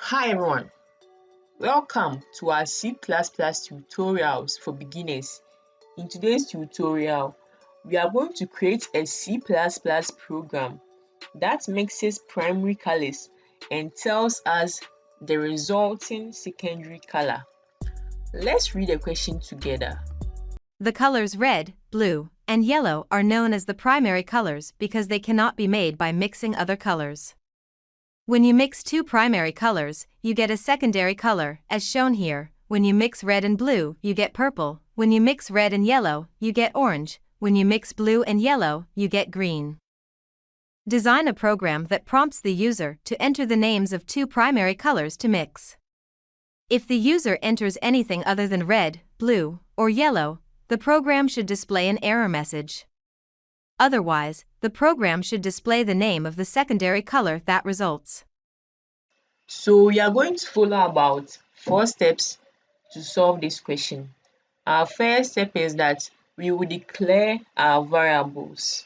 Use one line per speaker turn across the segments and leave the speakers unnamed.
Hi everyone, welcome to our C++ tutorials for beginners. In today's tutorial, we are going to create a C++ program that mixes primary colors and tells us the resulting secondary color. Let's read the question together.
The colors red, blue, and yellow are known as the primary colors because they cannot be made by mixing other colors. When you mix two primary colors, you get a secondary color, as shown here. When you mix red and blue, you get purple. When you mix red and yellow, you get orange. When you mix blue and yellow, you get green. Design a program that prompts the user to enter the names of two primary colors to mix. If the user enters anything other than red, blue, or yellow, the program should display an error message. Otherwise, the program should display the name of the secondary color that results.
So we are going to follow about 4 steps to solve this question. Our first step is that we will declare our variables.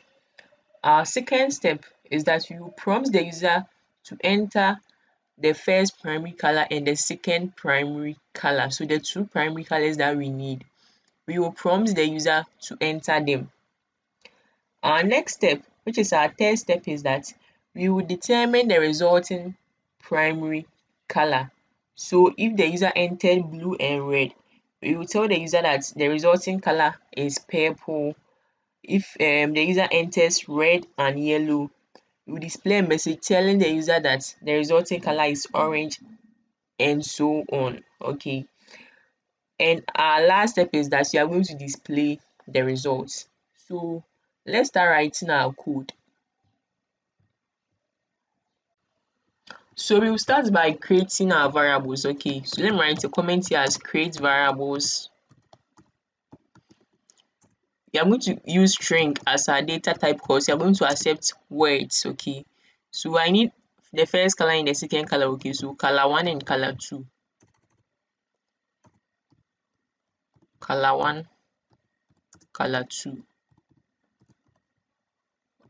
Our second step is that we will prompt the user to enter the first primary color and the second primary color. So the two primary colors that we need, we will prompt the user to enter them. Our next step, which is our third step, is that we will determine the resulting primary color. So if the user entered blue and red, we will tell the user that the resulting color is purple. If the user enters red and yellow, we will display a message telling the user that the resulting color is orange, and so on. Okay. And our last step is that we are going to display the results. So let's start writing our code. So we will start by creating our variables. Okay, so let me write a comment here as create variables. We are going to use string as our data type because we are going to accept words. Okay, so I need the first color and the second color. Okay, so color 1 and color 2. Color 1, color 2.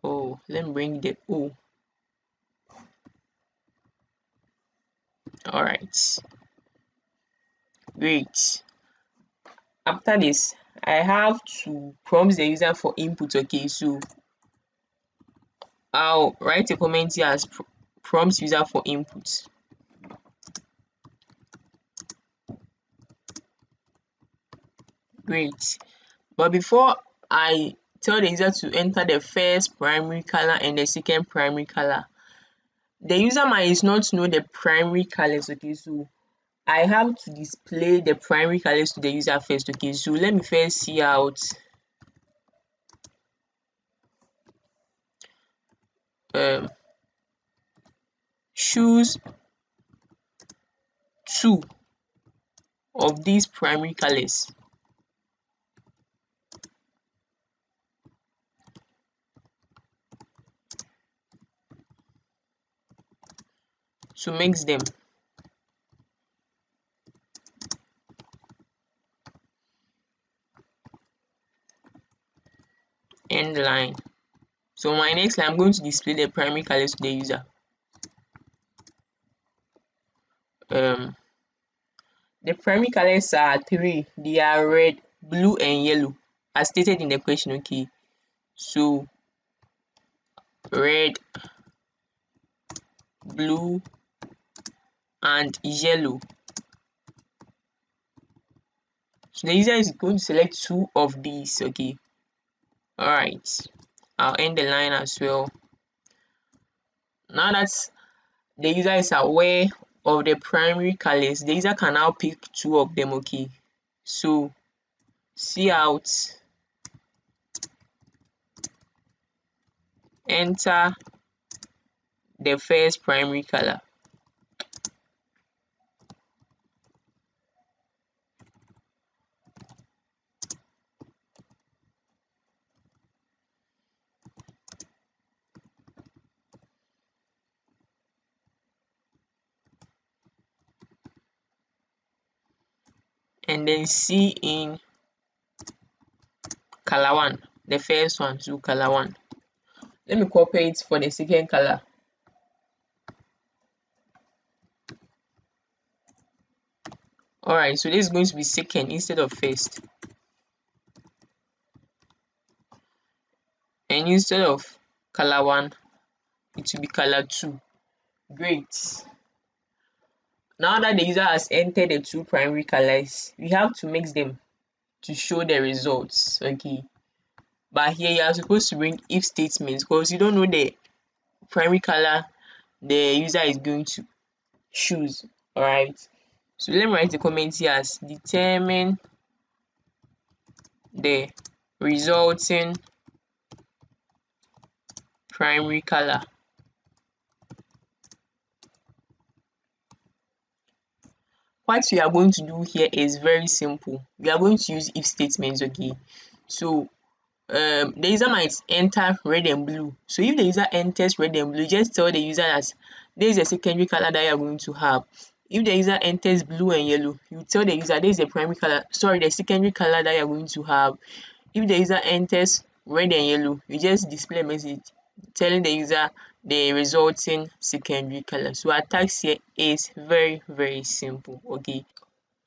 Oh, let me bring the O. All right, great. After this, I have to prompt the user for input. Okay, so I'll write a comment here as prompt user for input. Great. But before I tell the user to enter the first primary color and the second primary color, the user might not know the primary colors. Okay, so I have to display the primary colors to the user first. Okay, so let me first see out choose 2 of these primary colors. To mix them. End line. So my next line, I'm going to display the primary colors to the user. The primary colors are 3. They are red, blue, and yellow, as stated in the question. Okay, so red, blue, and yellow. So the user is going to select 2 of these. Okay, all right, I'll end the line as well. Now that the user is aware of the primary colors, the user can now pick 2 of them. Okay, so see out, enter the first primary color. And then see in color 1, the first one, to color 1. Let me copy it for the second color. Alright, so this is going to be second instead of first. And instead of color 1, it will be color 2. Great. Now that the user has entered the two primary colors, we have to mix them to show the results. Okay. But here you are supposed to bring if statements because you don't know the primary color the user is going to choose. Alright. So let me write the comment here as determine the resulting primary color. What we are going to do here is very simple. We are going to use if statements, okay? So the user might enter red and blue. So if the user enters red and blue, just tell the user that this is a secondary color that you are going to have. If the user enters blue and yellow, you tell the user this is the primary color, sorry, the secondary color that you are going to have. If the user enters red and yellow, you just display a message telling the user the resulting secondary color. So our task here is very simple. Okay.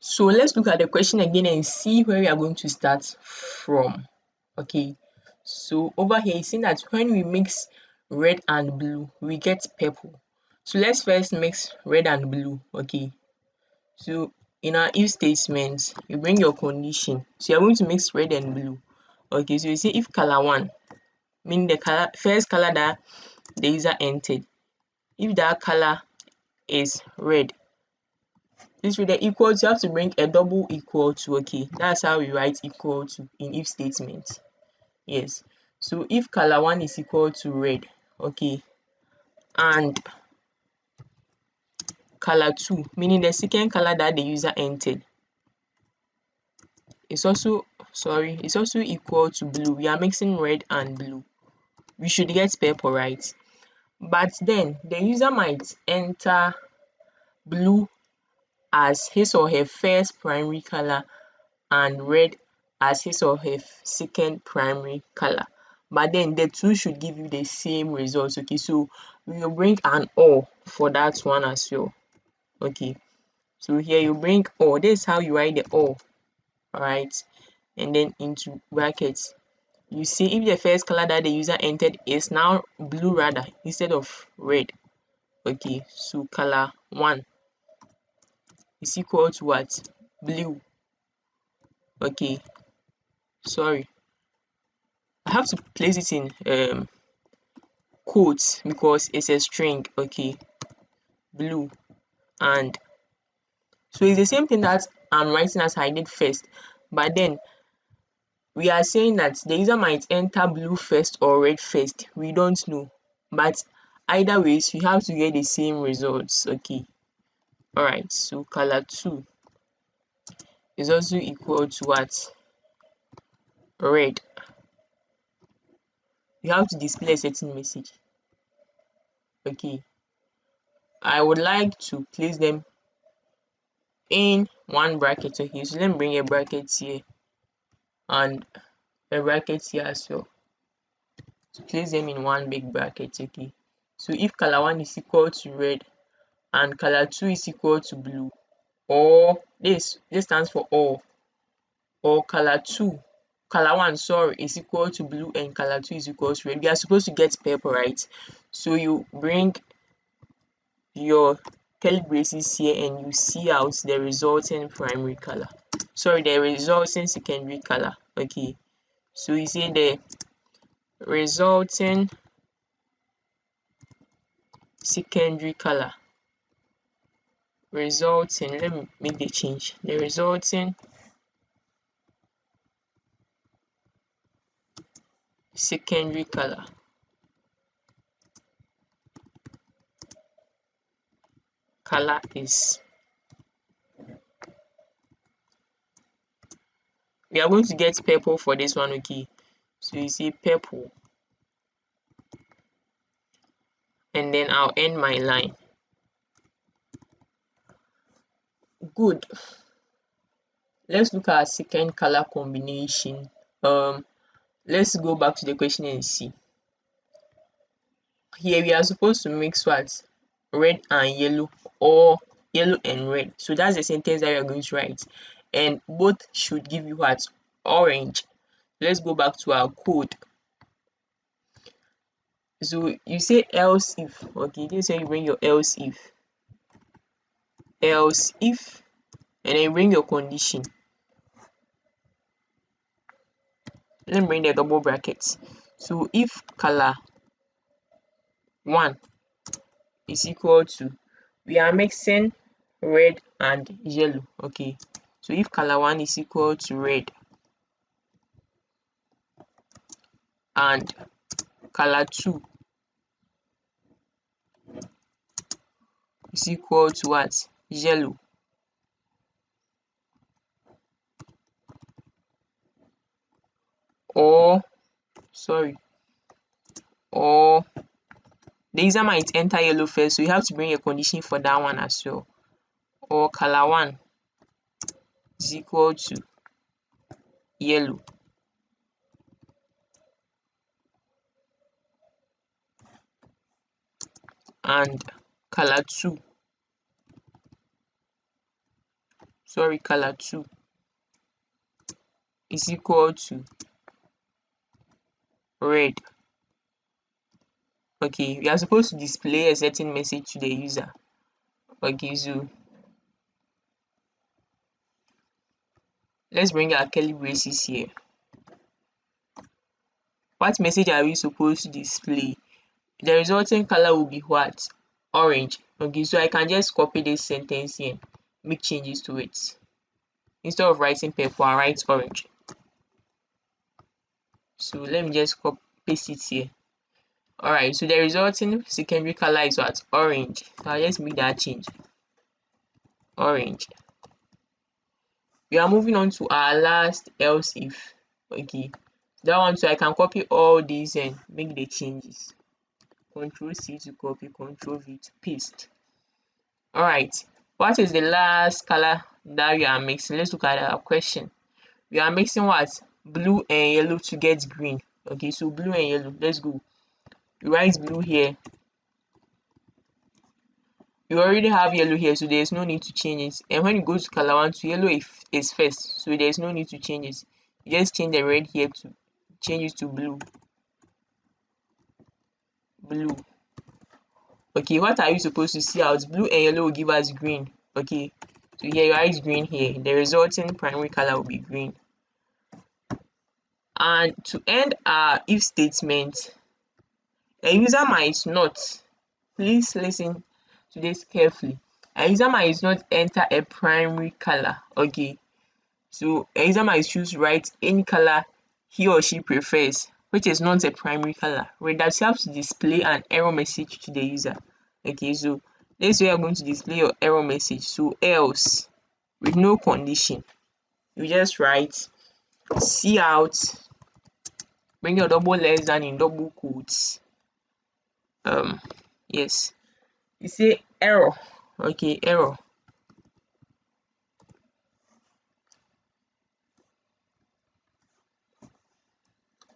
So let's look at the question again and see where we are going to start from. Okay. So over here, you see that when we mix red and blue, we get purple. So let's first mix red and blue. Okay. So in our if statement, you bring your condition. So you're going to mix red and blue. Okay, so you see if color 1, meaning the color first color that the user entered, if that color is red, this with the equals, you have to bring a double equal to. Okay, that's how we write equal to in if statement. Yes, so if color 1 is equal to red, okay, and color 2, meaning the second color that the user entered, is also equal to blue. We are mixing red and blue. We should get purple, right? But then the user might enter blue as his or her first primary color and red as his or her second primary color. But then the two should give you the same results. Okay, so we will bring an or for that one as well. Okay, so here you bring or. This is how you write the or. Alright, and then into brackets. You see if the first color that the user entered is now blue rather instead of red. Okay, so color 1 is equal to what? Blue. Okay, sorry, I have to place it in quotes because it's a string. Okay, blue. And so it's the same thing that I'm writing as I did first, but then we are saying that the user might enter blue first or red first. We don't know, but either ways we have to get the same results. Okay, alright, so color 2 is also equal to what? Red. You have to display a certain message. Okay, I would like to place them in one bracket. Okay, so let me bring a bracket here and a bracket here as well. So place them in one big bracket. Okay, so if color 1 is equal to red and color 2 is equal to blue, or this stands for or color 1, sorry, is equal to blue and color 2 is equal to red, we are supposed to get purple, right? So you bring your curly braces here and you see out the resulting primary color, sorry, the resulting secondary color. Okay, so you see the resulting secondary color, let me make the change, the resulting secondary color is, we are going to get purple for this one. Okay, so you see purple, and then I'll end my line. Good. Let's look at second color combination. Let's go back to the question and see. Here we are supposed to mix what? Red and yellow, or yellow and red. So that's the sentence that you're going to write. And both should give you what? Orange. Let's go back to our code. So you say else if. Okay, this is where you bring your else if. Else if, and then you bring your condition. Let me bring the double brackets. So if color 1 is equal to, we are mixing red and yellow. Okay, so if color 1 is equal to red and color 2 is equal to what? Yellow. Or or the user might enter yellow first, so you have to bring a condition for that one as well. Or color 1 is equal to yellow. And color 2 is equal to red. Okay, we are supposed to display a certain message to the user. Okay, so let's bring our curly braces here. What message are we supposed to display? The resulting color will be what? Orange. Okay, so I can just copy this sentence here, make changes to it. Instead of writing purple, I write orange. So let me just copy paste it here. Alright, so the resulting secondary color is what? Orange. So I'll just make that change. Orange. We are moving on to our last else if. Okay, that one, so I can copy all these and make the changes. Control C to copy, Control V to paste. Alright, what is the last color that we are mixing? Let's look at our question. We are mixing what? Blue and yellow to get green. Okay, so blue and yellow. Let's go. You write blue here. You already have yellow here, so there's no need to change it. And when you go to color 1, to yellow is first, so there's no need to change it. You just change the red here to change it to blue. Blue. Okay, what are you supposed to see out? Blue and yellow will give us green. Okay, so here you write green here. The resulting primary color will be green. And to end our if statement, a user might not, please listen to this carefully. A user might not enter a primary color. Okay, so a user might choose to write any color he or she prefers, which is not a primary color. Where that you have to display an error message to the user. Okay, so this way you're going to display your error message. So else, with no condition, you just write C out, bring your double less than in double quotes. Yes, you say error. Okay, error.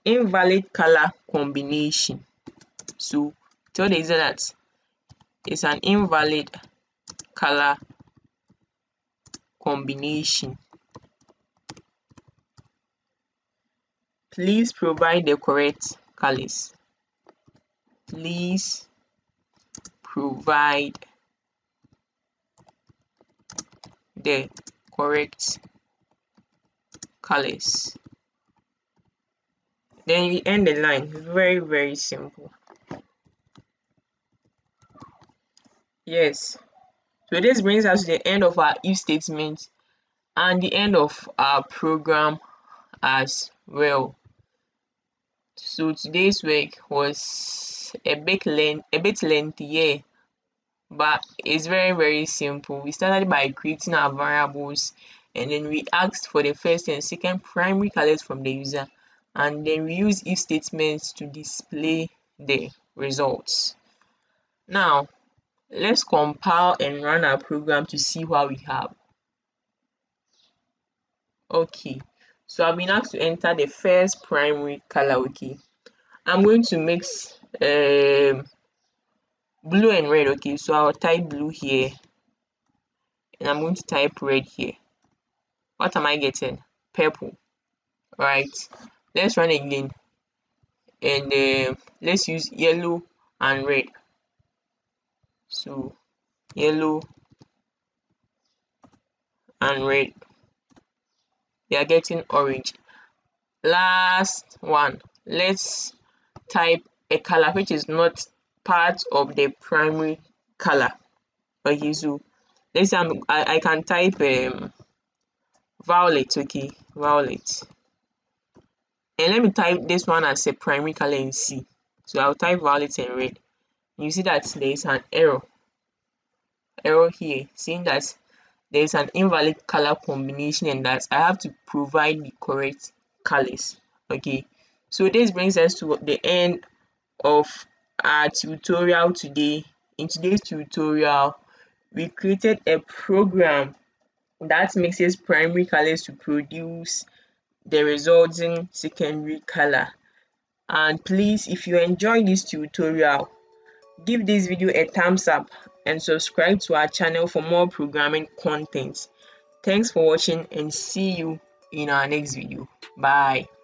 Invalid color combination. So tell the user that it's an invalid color combination. Please provide the correct colors. Please provide the correct colors. Then you end the line. Very, very simple. Yes. So this brings us to the end of our if statement and the end of our program as well. So today's work was a bit lengthy, yeah, but it's very, very simple. We started by creating our variables, and then we asked for the first and second primary colors from the user, and then we use if statements to display the results. Now let's compile and run our program to see what we have. Okay, so I've been asked to enter the first primary color. Okay, I'm going to mix blue and red. Okay, so I'll type blue here and I'm going to type red here. What am I getting? Purple. Right. Let's run again, and let's use yellow and red. So yellow and red, we are getting orange. Last one, let's type a color which is not part of the primary color. Okay, so let's say I can type violet. Okay, violet, and let me type this one as a primary color in C. So I'll type violet and red. You see that there is an error here, saying that there is an invalid color combination and that I have to provide the correct colors. Okay, so this brings us to the end of our tutorial today. In today's tutorial, we created a program that mixes primary colors to produce the resulting secondary color. And please, if you enjoyed this tutorial, give this video a thumbs up and subscribe to our channel for more programming content. Thanks for watching and see you in our next video. Bye.